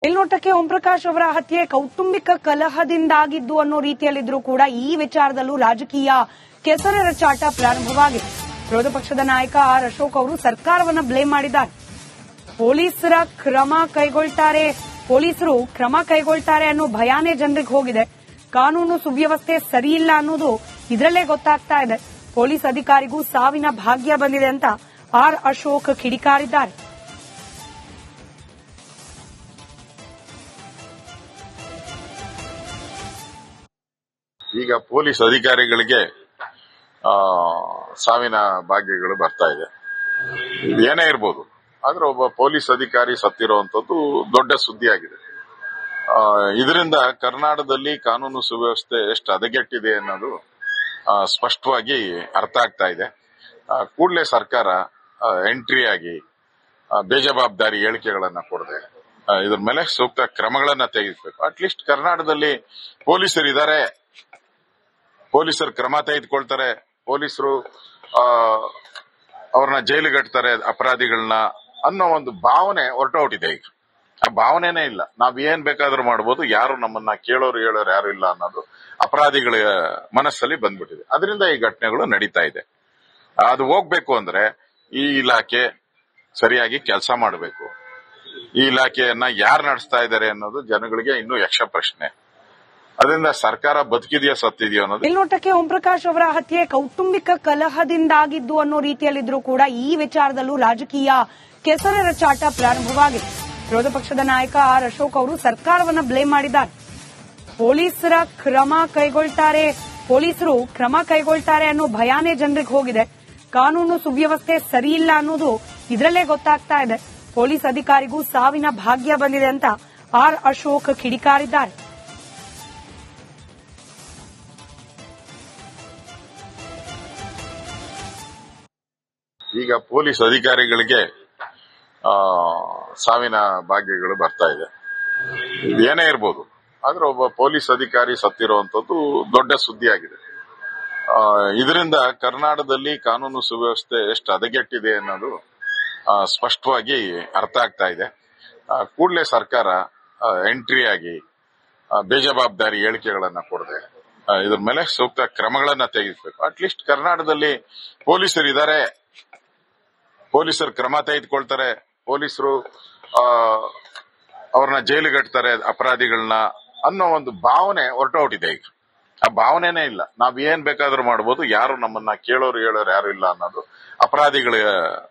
ಮೇಲ್ನೋಟಕ್ಕೆ ಓಂ ಪ್ರಕಾಶ್ ಅವರ ಹತ್ಯೆ ಕೌಟುಂಬಿಕ ಕಲಹದಿಂದಾಗಿದ್ದು ಅನ್ನೋ ರೀತಿಯಲ್ಲಿದ್ರೂ ಕೂಡ ಈ ವಿಚಾರದಲ್ಲೂ ರಾಜಕೀಯ ಕೆಸರೆರಚಾಟ ಪ್ರಾರಂಭವಾಗಿದೆ. ವಿರೋಧ ಪಕ್ಷದ ನಾಯಕ ಆರ್ ಅಶೋಕ್ ಅವರು ಸರ್ಕಾರವನ್ನ ಬ್ಲೇಮ್ ಮಾಡಿದ್ದಾರೆ. ಪೊಲೀಸರು ಕ್ರಮ ಕೈಗೊಳ್ತಾರೆ ಅನ್ನೋ ಭಯಾನೇ ಜನರಿಗೆ ಹೋಗಿದೆ. ಕಾನೂನು ಸುವ್ಯವಸ್ಥೆ ಸರಿಯಿಲ್ಲ ಅನ್ನೋದು ಇದರಲ್ಲೇ ಗೊತ್ತಾಗ್ತಾ ಇದೆ. ಪೊಲೀಸ್ ಅಧಿಕಾರಿಗೂ ಸಾವಿನ ಭಾಗ್ಯ ಬಂದಿದೆ ಅಂತ ಆರ್ ಅಶೋಕ್ ಕಿಡಿಕಾರಿದ್ದಾರೆ. ಈಗ ಪೊಲೀಸ್ ಅಧಿಕಾರಿಗಳಿಗೆ ಸಾವಿನ ಭಾಗ್ಯಗಳು ಬರ್ತಾ ಇದೆ. ಏನೇ ಇರ್ಬೋದು, ಆದ್ರೆ ಒಬ್ಬ ಪೊಲೀಸ್ ಅಧಿಕಾರಿ ಸತ್ತಿರುವಂತದ್ದು ದೊಡ್ಡ ಸುದ್ದಿಯಾಗಿದೆ. ಇದರಿಂದ ಕರ್ನಾಟಕದಲ್ಲಿ ಕಾನೂನು ಸುವ್ಯವಸ್ಥೆ ಎಷ್ಟು ಹದಗೆಟ್ಟಿದೆ ಅನ್ನೋದು ಸ್ಪಷ್ಟವಾಗಿ ಅರ್ಥ ಆಗ್ತಾ ಇದೆ. ಕೂಡಲೇ ಸರ್ಕಾರ ಎಂಟ್ರಿ ಆಗಿ ಬೇಜವಾಬ್ದಾರಿ ಹೇಳಿಕೆಗಳನ್ನ ಕೊಡದೆ ಇದ್ರ ಮೇಲೆ ಸೂಕ್ತ ಕ್ರಮಗಳನ್ನ ತೆಗೆದುಬೇಕು. ಅಟ್ಲೀಸ್ಟ್ ಕರ್ನಾಟಕದಲ್ಲಿ ಪೊಲೀಸರಿದ್ದಾರೆ, ಪೊಲೀಸರು ಕ್ರಮ ತೆಗೆದುಕೊಳ್ತಾರೆ, ಪೊಲೀಸರು ಅವ್ರನ್ನ ಜೈಲಿಗಟ್ತಾರೆ ಅಪರಾಧಿಗಳನ್ನ ಅನ್ನೋ ಒಂದು ಭಾವನೆ ಹೊರಟೋಟಿದೆ. ಈಗ ಆ ಭಾವನೆನೇ ಇಲ್ಲ. ನಾವ್ ಏನ್ ಬೇಕಾದ್ರೂ ಮಾಡ್ಬೋದು, ಯಾರು ನಮ್ಮನ್ನ ಕೇಳೋರು ಹೇಳೋರು ಯಾರು ಇಲ್ಲ ಅನ್ನೋದು ಅಪರಾಧಿಗಳ ಮನಸ್ಸಲ್ಲಿ ಬಂದ್ಬಿಟ್ಟಿದೆ. ಅದರಿಂದ ಈ ಘಟನೆಗಳು ನಡೀತಾ ಇದೆ. ಅದು ಹೋಗ್ಬೇಕು ಅಂದ್ರೆ ಈ ಇಲಾಖೆ ಸರಿಯಾಗಿ ಕೆಲಸ ಮಾಡಬೇಕು. ಈ ಇಲಾಖೆಯನ್ನ ಯಾರು ನಡೆಸ್ತಾ ಇದ್ದಾರೆ ಅನ್ನೋದು ಜನಗಳಿಗೆ ಇನ್ನೂ ಯಕ್ಷ ಪ್ರಶ್ನೆ. ಅದರಿಂದ ಸರ್ಕಾರ ಬದುಕಿದೆಯಾ ಸತ್ತಿದೆಯೋ ಅನ್ನೋದು. ಮೇಲ್ನೋಟಕ್ಕೆ ಓಂ ಪ್ರಕಾಶ್ ಅವರ ಹತ್ಯೆ ಕೌಟುಂಬಿಕ ಕಲಹದಿಂದಾಗಿದ್ದು ಅನ್ನೋ ರೀತಿಯಲ್ಲಿದ್ರೂ ಕೂಡ ಈ ವಿಚಾರದಲ್ಲೂ ರಾಜಕೀಯ ಕೆಸರೆರಚಾಟ ಪ್ರಾರಂಭವಾಗಿದೆ. ವಿರೋಧ ಪಕ್ಷದ ನಾಯಕ ಆರ್ ಅಶೋಕ್ ಅವರು ಸರ್ಕಾರವನ್ನ ಬ್ಲೇಮ್ ಮಾಡಿದ್ದಾರೆ. ಪೊಲೀಸರು ಕ್ರಮ ಕೈಗೊಳ್ತಾರೆ ಅನ್ನೋ ಭಯಾನೇ ಜನರಿಗೆ ಹೋಗಿದೆ. ಕಾನೂನು ಸುವ್ಯವಸ್ಥೆ ಸರಿಯಿಲ್ಲ ಅನ್ನೋದು ಇದರಲ್ಲೇ ಗೊತ್ತಾಗ್ತಾ ಇದೆ. ಪೊಲೀಸ್ ಅಧಿಕಾರಿಗೂ ಸಾವಿನ ಭಾಗ್ಯ ಬಂದಿದೆ ಅಂತ ಆರ್ ಅಶೋಕ್ ಕಿಡಿಕಾರಿದ್ದಾರೆ. ಈಗ ಪೊಲೀಸ್ ಅಧಿಕಾರಿಗಳಿಗೆ ಸಾವಿನ ಭಾಗ್ಯಗಳು ಬರ್ತಾ ಇದೆ. ಏನೇ ಇರ್ಬೋದು, ಆದ್ರೆ ಒಬ್ಬ ಪೊಲೀಸ್ ಅಧಿಕಾರಿ ಸತ್ತಿರುವಂತದ್ದು ದೊಡ್ಡ ಸುದ್ದಿಯಾಗಿದೆ. ಇದರಿಂದ ಕರ್ನಾಟಕದಲ್ಲಿ ಕಾನೂನು ಸುವ್ಯವಸ್ಥೆ ಎಷ್ಟು ಹದಗೆಟ್ಟಿದೆ ಅನ್ನೋದು ಸ್ಪಷ್ಟವಾಗಿ ಅರ್ಥ ಆಗ್ತಾ ಇದೆ. ಕೂಡಲೇ ಸರ್ಕಾರ ಎಂಟ್ರಿ ಆಗಿ ಬೇಜವಾಬ್ದಾರಿ ಹೇಳಿಕೆಗಳನ್ನ ಕೊಡದೆ ಇದ್ರ ಮೇಲೆ ಸೂಕ್ತ ಕ್ರಮಗಳನ್ನ ತೆಗೆದುಬೇಕು. ಅಟ್ಲೀಸ್ಟ್ ಕರ್ನಾಟಕದಲ್ಲಿ ಪೊಲೀಸರಿದ್ದಾರೆ, ಪೊಲೀಸರು ಕ್ರಮ ತೆಗೆದುಕೊಳ್ತಾರೆ, ಪೊಲೀಸರು ಅವ್ರನ್ನ ಜೈಲಿಗಟ್ತಾರೆ ಅಪರಾಧಿಗಳನ್ನ ಅನ್ನೋ ಒಂದು ಭಾವನೆ ಹೊರಟೋಟಿದೆ. ಈಗ ಆ ಭಾವನೆನೇ ಇಲ್ಲ. ನಾವ್ ಏನ್ ಬೇಕಾದ್ರೂ ಮಾಡ್ಬೋದು, ಯಾರು ನಮ್ಮನ್ನ ಕೇಳೋರು ಹೇಳೋರು ಯಾರು ಇಲ್ಲ ಅನ್ನೋದು ಅಪರಾಧಿಗಳ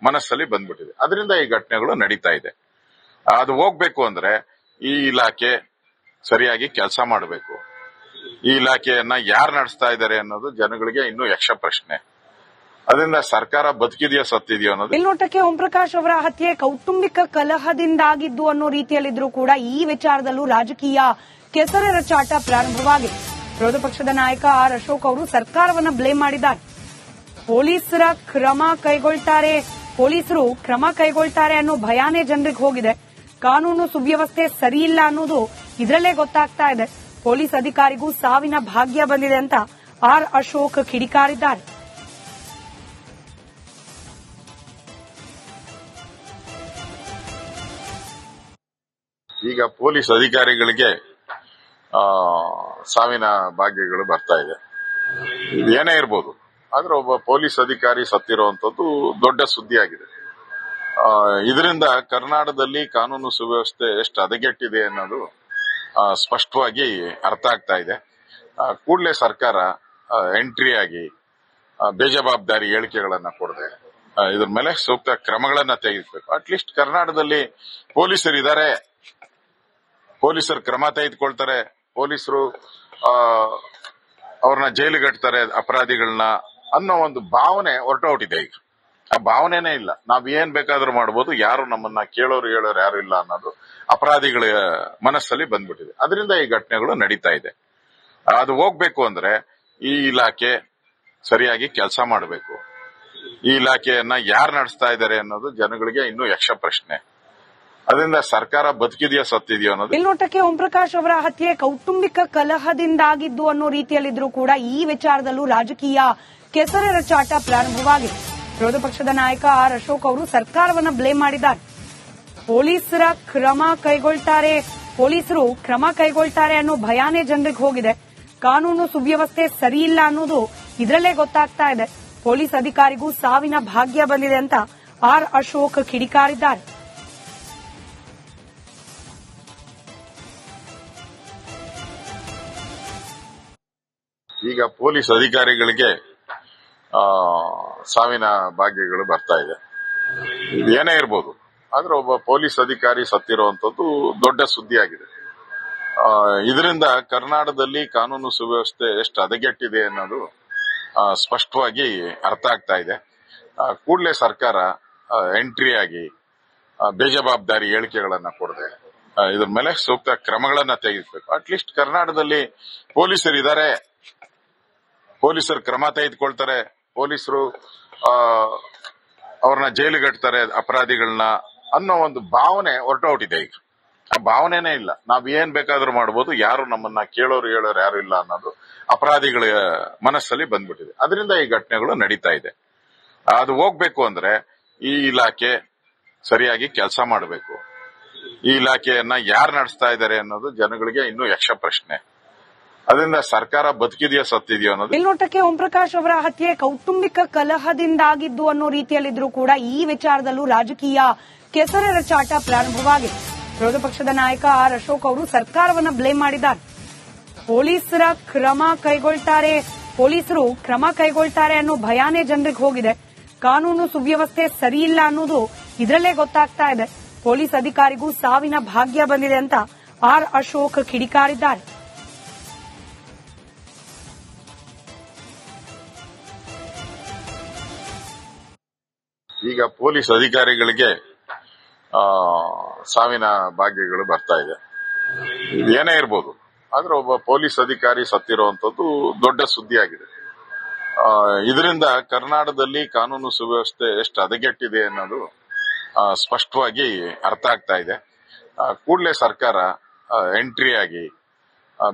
ಮನಸ್ಸಲ್ಲಿ ಬಂದ್ಬಿಟ್ಟಿದೆ. ಅದರಿಂದ ಈ ಘಟನೆಗಳು ನಡೀತಾ ಇದೆ. ಅದು ಹೋಗ್ಬೇಕು ಅಂದ್ರೆ ಈ ಇಲಾಖೆ ಸರಿಯಾಗಿ ಕೆಲಸ ಮಾಡಬೇಕು. ಈ ಇಲಾಖೆಯನ್ನ ಯಾರು ನಡೆಸ್ತಾ ಇದ್ದಾರೆ ಅನ್ನೋದು ಜನಗಳಿಗೆ ಇನ್ನೂ ಯಕ್ಷ ಪ್ರಶ್ನೆ. ಅದರಿಂದ ಸರ್ಕಾರ ಬದುಕಿದೆಯಾ ಸತ್ತಿದೆಯೋ ಅನ್ನೋದು. ಮೇಲ್ನೋಟಕ್ಕೆ ಓಂ ಪ್ರಕಾಶ್ ಅವರ ಹತ್ಯೆ ಕೌಟುಂಬಿಕ ಕಲಹದಿಂದಾಗಿದ್ದು ಅನ್ನೋ ರೀತಿಯಲ್ಲಿದ್ರೂ ಕೂಡ ಈ ವಿಚಾರದಲ್ಲೂ ರಾಜಕೀಯ ಕೆಸರೆರಚಾಟ ಪ್ರಾರಂಭವಾಗಿದೆ. ವಿರೋಧ ಪಕ್ಷದ ನಾಯಕ ಆರ್ ಅಶೋಕ್ ಅವರು ಸರ್ಕಾರವನ್ನ ಬ್ಲೇಮ್ ಮಾಡಿದ್ದಾರೆ. ಪೊಲೀಸರು ಕ್ರಮ ಕೈಗೊಳ್ತಾರೆ ಅನ್ನೋ ಭಯಾನೇ ಜನರಿಗೆ ಹೋಗಿದೆ. ಕಾನೂನು ಸುವ್ಯವಸ್ಥೆ ಸರಿಯಿಲ್ಲ ಅನ್ನೋದು ಇದರಲ್ಲೇ ಗೊತ್ತಾಗ್ತಾ ಇದೆ. ಪೊಲೀಸ್ ಅಧಿಕಾರಿಗೂ ಸಾವಿನ ಭಾಗ್ಯ ಬಂದಿದೆ ಅಂತ ಆರ್ ಅಶೋಕ್ ಕಿಡಿಕಾರಿದ್ದಾರೆ. ಈಗ ಪೊಲೀಸ್ ಅಧಿಕಾರಿಗಳಿಗೆ ಸಾವಿನ ಭಾಗ್ಯಗಳು ಬರ್ತಾ ಇದೆ. ಏನೇ ಇರ್ಬೋದು, ಆದ್ರೆ ಒಬ್ಬ ಪೊಲೀಸ್ ಅಧಿಕಾರಿ ಸತ್ತಿರುವಂತದ್ದು ದೊಡ್ಡ ಸುದ್ದಿಯಾಗಿದೆ. ಇದರಿಂದ ಕರ್ನಾಟಕದಲ್ಲಿ ಕಾನೂನು ಸುವ್ಯವಸ್ಥೆ ಎಷ್ಟು ಹದಗೆಟ್ಟಿದೆ ಅನ್ನೋದು ಸ್ಪಷ್ಟವಾಗಿ ಅರ್ಥ ಆಗ್ತಾ ಇದೆ. ಕೂಡಲೇ ಸರ್ಕಾರ ಎಂಟ್ರಿ ಆಗಿ ಬೇಜವಾಬ್ದಾರಿ ಹೇಳಿಕೆಗಳನ್ನ ಕೊಡದೆ ಇದ್ರ ಮೇಲೆ ಸೂಕ್ತ ಕ್ರಮಗಳನ್ನ ತೆಗೆದುಬೇಕು. ಅಟ್ಲೀಸ್ಟ್ ಕರ್ನಾಟಕದಲ್ಲಿ ಪೊಲೀಸರಿದ್ದಾರೆ, ಪೊಲೀಸರು ಕ್ರಮ ತೆಗೆದುಕೊಳ್ತಾರೆ, ಪೊಲೀಸರು ಅವ್ರನ್ನ ಜೈಲಿಗಟ್ತಾರೆ ಅಪರಾಧಿಗಳನ್ನ ಅನ್ನೋ ಒಂದು ಭಾವನೆ ಹೊರಟೋಟಿದೆ. ಈಗ ಆ ಭಾವನೆನೇ ಇಲ್ಲ. ನಾವ್ ಏನ್ ಬೇಕಾದ್ರೂ ಮಾಡ್ಬೋದು, ಯಾರು ನಮ್ಮನ್ನ ಕೇಳೋರು ಹೇಳೋರು ಯಾರು ಇಲ್ಲ ಅನ್ನೋದು ಅಪರಾಧಿಗಳ ಮನಸ್ಸಲ್ಲಿ ಬಂದ್ಬಿಟ್ಟಿದೆ. ಅದರಿಂದ ಈ ಘಟನೆಗಳು ನಡೀತಾ ಇದೆ. ಅದು ಹೋಗ್ಬೇಕು ಅಂದ್ರೆ ಈ ಇಲಾಖೆ ಸರಿಯಾಗಿ ಕೆಲಸ ಮಾಡಬೇಕು. ಈ ಇಲಾಖೆಯನ್ನ ಯಾರು ನಡೆಸ್ತಾ ಇದ್ದಾರೆ ಅನ್ನೋದು ಜನಗಳಿಗೆ ಇನ್ನೂ ಯಕ್ಷ ಪ್ರಶ್ನೆ. ಅದರಿಂದ ಸರ್ಕಾರ ಬದುಕಿದೆಯಾ ಸತ್ತಿದೆಯೋ ಅನ್ನೋದು. ಮೇಲ್ನೋಟಕ್ಕೆ ಓಂ ಪ್ರಕಾಶ್ ಅವರ ಹತ್ಯೆ ಕೌಟುಂಬಿಕ ಕಲಹದಿಂದಾಗಿದ್ದು ಅನ್ನೋ ರೀತಿಯಲ್ಲಿದ್ರೂ ಕೂಡ ಈ ವಿಚಾರದಲ್ಲೂ ರಾಜಕೀಯ ಕೆಸರೆರಚಾಟ ಪ್ರಾರಂಭವಾಗಿದೆ. ವಿರೋಧ ಪಕ್ಷದ ನಾಯಕ ಆರ್ ಅಶೋಕ್ ಅವರು ಸರ್ಕಾರವನ್ನ ಬ್ಲೇಮ್ ಮಾಡಿದ್ದಾರೆ. ಪೊಲೀಸರು ಪೊಲೀಸರು ಕ್ರಮ ಕೈಗೊಳ್ತಾರೆ ಅನ್ನೋ ಭಯಾನೇ ಜನರಿಗೆ ಹೋಗಿದೆ. ಕಾನೂನು ಸುವ್ಯವಸ್ಥೆ ಸರಿಯಿಲ್ಲ ಅನ್ನೋದು ಇದರಲ್ಲೇ ಗೊತ್ತಾಗ್ತಾ ಇದೆ. ಪೊಲೀಸ್ ಅಧಿಕಾರಿಗೂ ಸಾವಿನ ಭಾಗ್ಯ ಬಂದಿದೆ ಅಂತ ಆರ್ ಅಶೋಕ್ ಕಿಡಿಕಾರಿದ್ದಾರೆ. ಈಗ ಪೊಲೀಸ್ ಅಧಿಕಾರಿಗಳಿಗೆ ಸಾವಿನ ಭಾಗ್ಯಗಳು ಬರ್ತಾ ಇದೆ. ಏನೇ ಇರ್ಬೋದು, ಆದ್ರೆ ಒಬ್ಬ ಪೊಲೀಸ್ ಅಧಿಕಾರಿ ಸತ್ತಿರುವಂತದ್ದು ದೊಡ್ಡ ಸುದ್ದಿಯಾಗಿದೆ. ಇದರಿಂದ ಕರ್ನಾಟಕದಲ್ಲಿ ಕಾನೂನು ಸುವ್ಯವಸ್ಥೆ ಎಷ್ಟು ಹದಗೆಟ್ಟಿದೆ ಅನ್ನೋದು ಸ್ಪಷ್ಟವಾಗಿ ಅರ್ಥ ಆಗ್ತಾ ಇದೆ. ಕೂಡಲೇ ಸರ್ಕಾರ ಎಂಟ್ರಿ ಆಗಿ ಬೇಜವಾಬ್ದಾರಿ ಹೇಳಿಕೆಗಳನ್ನ ಕೊಡದೆ ಇದ್ರ ಮೇಲೆ ಸೂಕ್ತ ಕ್ರಮಗಳನ್ನ ತೆಗೆದುಬೇಕು. ಅಟ್ಲೀಸ್ಟ್ ಕರ್ನಾಟಕದಲ್ಲಿ ಪೊಲೀಸರು ಇದ್ದಾರೆ, ಪೊಲೀಸರು ಕ್ರಮ ತೆಗೆದುಕೊಳ್ತಾರೆ, ಪೊಲೀಸರು ಅವ್ರನ್ನ ಜೈಲಿಗಟ್ತಾರೆ ಅಪರಾಧಿಗಳನ್ನ ಅನ್ನೋ ಒಂದು ಭಾವನೆ ಹೊರಟೋಟಿದೆ. ಈಗ ಆ ಭಾವನೆನೇ ಇಲ್ಲ. ನಾವ್ ಏನ್ ಬೇಕಾದ್ರೂ ಮಾಡ್ಬೋದು, ಯಾರು ನಮ್ಮನ್ನ ಕೇಳೋರು ಹೇಳೋರು ಯಾರು ಇಲ್ಲ ಅನ್ನೋದು ಅಪರಾಧಿಗಳ ಮನಸ್ಸಲ್ಲಿ ಬಂದ್ಬಿಟ್ಟಿದೆ. ಅದರಿಂದ ಈ ಘಟನೆಗಳು ನಡೀತಾ ಇದೆ. ಅದು ಹೋಗ್ಬೇಕು ಅಂದ್ರೆ ಈ ಇಲಾಖೆ ಸರಿಯಾಗಿ ಕೆಲಸ ಮಾಡಬೇಕು. ಈ ಇಲಾಖೆಯನ್ನ ಯಾರು ನಡೆಸ್ತಾ ಇದ್ದಾರೆ ಅನ್ನೋದು ಜನಗಳಿಗೆ ಇನ್ನೂ ಯಕ್ಷ ಪ್ರಶ್ನೆ. ಅದರಿಂದ ಸರ್ಕಾರ ಬದುಕಿದೆಯೋ ಸತ್ತಿದೆಯೋ ಅನ್ನೋದು. ಮೇಲ್ನೋಟಕ್ಕೆ ಓಂ ಪ್ರಕಾಶ್ ಅವರ ಹತ್ಯೆ ಕೌಟುಂಬಿಕ ಕಲಹದಿಂದಾಗಿದ್ದು ಅನ್ನೋ ರೀತಿಯಲ್ಲಿದ್ರೂ ಕೂಡ ಈ ವಿಚಾರದಲ್ಲೂ ರಾಜಕೀಯ ಕೆಸರೆರಚಾಟ ಪ್ರಾರಂಭವಾಗಿದೆ. ವಿರೋಧ ಪಕ್ಷದ ನಾಯಕ ಆರ್ ಅಶೋಕ್ ಅವರು ಸರ್ಕಾರವನ್ನ ಬ್ಲೇಮ್ ಮಾಡಿದ್ದಾರೆ. ಪೊಲೀಸರು ಕ್ರಮ ಕೈಗೊಳ್ತಾರೆ ಅನ್ನೋ ಭಯಾನೇ ಜನರಿಗೆ ಹೋಗಿದೆ. ಕಾನೂನು ಸುವ್ಯವಸ್ಥೆ ಸರಿಯಿಲ್ಲ ಅನ್ನೋದು ಇದರಲ್ಲೇ ಗೊತ್ತಾಗ್ತಾ ಇದೆ. ಪೊಲೀಸ್ ಅಧಿಕಾರಿಗೂ ಸಾವಿನ ಭಾಗ್ಯ ಬಂದಿದೆ ಅಂತ ಆರ್ ಅಶೋಕ್ ಕಿಡಿಕಾರಿದ್ದಾರೆ. ಈಗ ಪೊಲೀಸ್ ಅಧಿಕಾರಿಗಳಿಗೆ ಸಾವಿನ ಭಾಗ್ಯಗಳು ಬರ್ತಾ ಇದೆ. ಏನೇ ಇರ್ಬೋದು, ಆದ್ರೆ ಒಬ್ಬ ಪೊಲೀಸ್ ಅಧಿಕಾರಿ ಸತ್ತಿರುವಂತದ್ದು ದೊಡ್ಡ ಸುದ್ದಿಯಾಗಿದೆ. ಇದರಿಂದ ಕರ್ನಾಟಕದಲ್ಲಿ ಕಾನೂನು ಸುವ್ಯವಸ್ಥೆ ಎಷ್ಟು ಹದಗೆಟ್ಟಿದೆ ಅನ್ನೋದು ಸ್ಪಷ್ಟವಾಗಿ ಅರ್ಥ ಆಗ್ತಾ ಇದೆ. ಕೂಡಲೇ ಸರ್ಕಾರ ಎಂಟ್ರಿ ಆಗಿ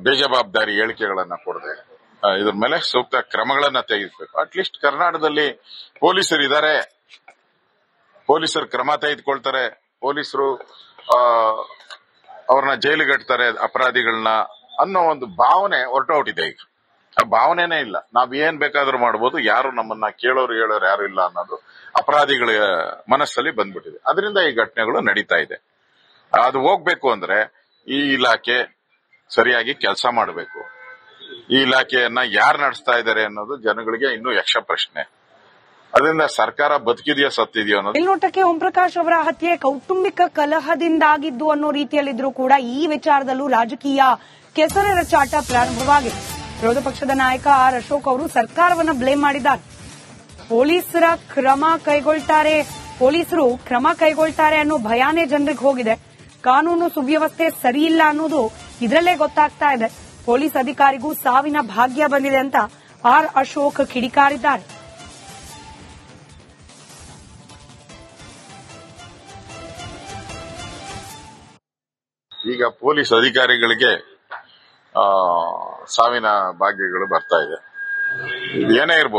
ಬೇಜವಾಬ್ದಾರಿ ಹೇಳಿಕೆಗಳನ್ನ ಕೊಡದೆ ಇದ್ರ ಮೇಲೆ ಸೂಕ್ತ ಕ್ರಮಗಳನ್ನ ತೆಗೆದುಬೇಕು. ಅಟ್ಲೀಸ್ಟ್ ಕರ್ನಾಟಕದಲ್ಲಿ ಪೊಲೀಸರು ಇದ್ದಾರೆ, ಪೊಲೀಸರು ಕ್ರಮ ತೆಗೆದುಕೊಳ್ತಾರೆ, ಪೊಲೀಸರು ಅವ್ರನ್ನ ಜೈಲಿಗಟ್ತಾರೆ ಅಪರಾಧಿಗಳನ್ನ ಅನ್ನೋ ಒಂದು ಭಾವನೆ ಹೊರಟೋಟಿದೆ. ಈಗ ಆ ಭಾವನೆನೇ ಇಲ್ಲ. ನಾವ್ ಏನ್ ಬೇಕಾದ್ರೂ ಮಾಡ್ಬೋದು, ಯಾರು ನಮ್ಮನ್ನ ಕೇಳೋರು ಹೇಳೋರು ಯಾರು ಇಲ್ಲ ಅನ್ನೋದು ಅಪರಾಧಿಗಳ ಮನಸ್ಸಲ್ಲಿ ಬಂದ್ಬಿಟ್ಟಿದೆ. ಅದರಿಂದ ಈ ಘಟನೆಗಳು ನಡೀತಾ ಇದೆ. ಅದು ಹೋಗ್ಬೇಕು ಅಂದ್ರೆ ಈ ಇಲಾಖೆ ಸರಿಯಾಗಿ ಕೆಲಸ ಮಾಡಬೇಕು. ಈ ಇಲಾಖೆಯನ್ನ ಯಾರು ನಡೆಸ್ತಾ ಇದ್ದಾರೆ ಅನ್ನೋದು ಜನಗಳಿಗೆ ಇನ್ನೂ ಯಕ್ಷ ಪ್ರಶ್ನೆ. ಅದರಿಂದ ಸರ್ಕಾರ ಬದುಕಿದೆಯೋ ಸತ್ತಿದೆಯೋ ಅನ್ನೋದು. ಮೇಲ್ನೋಟಕ್ಕೆ ಓಂ ಪ್ರಕಾಶ್ ಅವರ ಹತ್ಯೆ ಕೌಟುಂಬಿಕ ಕಲಹದಿಂದಾಗಿದ್ದು ಅನ್ನೋ ರೀತಿಯಲ್ಲಿದ್ರೂ ಕೂಡ ಈ ವಿಚಾರದಲ್ಲೂ ರಾಜಕೀಯ ಕೆಸರೆರಚಾಟ ಪ್ರಾರಂಭವಾಗಿದೆ. ವಿರೋಧ ಪಕ್ಷದ ನಾಯಕ ಆರ್ ಅಶೋಕ್ ಅವರು ಸರ್ಕಾರವನ್ನ ಬ್ಲೇಮ್ ಮಾಡಿದ್ದಾರೆ. ಪೊಲೀಸರು ಕ್ರಮ ಕೈಗೊಳ್ತಾರೆ ಅನ್ನೋ ಭಯಾನೇ ಜನರಿಗೆ ಹೋಗಿದೆ. ಕಾನೂನು ಸುವ್ಯವಸ್ಥೆ ಸರಿಯಿಲ್ಲ ಅನ್ನೋದು ಇದರಲ್ಲೇ ಗೊತ್ತಾಗ್ತಾ ಇದೆ. ಪೊಲೀಸ್ ಅಧಿಕಾರಿಗೂ ಸಾವಿನ ಭಾಗ್ಯ ಬಂದಿದೆ ಅಂತ ಆರ್ ಅಶೋಕ್ ಕಿಡಿಕಾರಿದ್ದಾರೆ. ಈಗ ಪೊಲೀಸ್ ಅಧಿಕಾರಿಗಳಿಗೆ ಸಾವಿನ ಭಾಗ್ಯಗಳು ಬರ್ತಾ ಇದೆ. ಏನೇ ಇರ್ಬೋದು,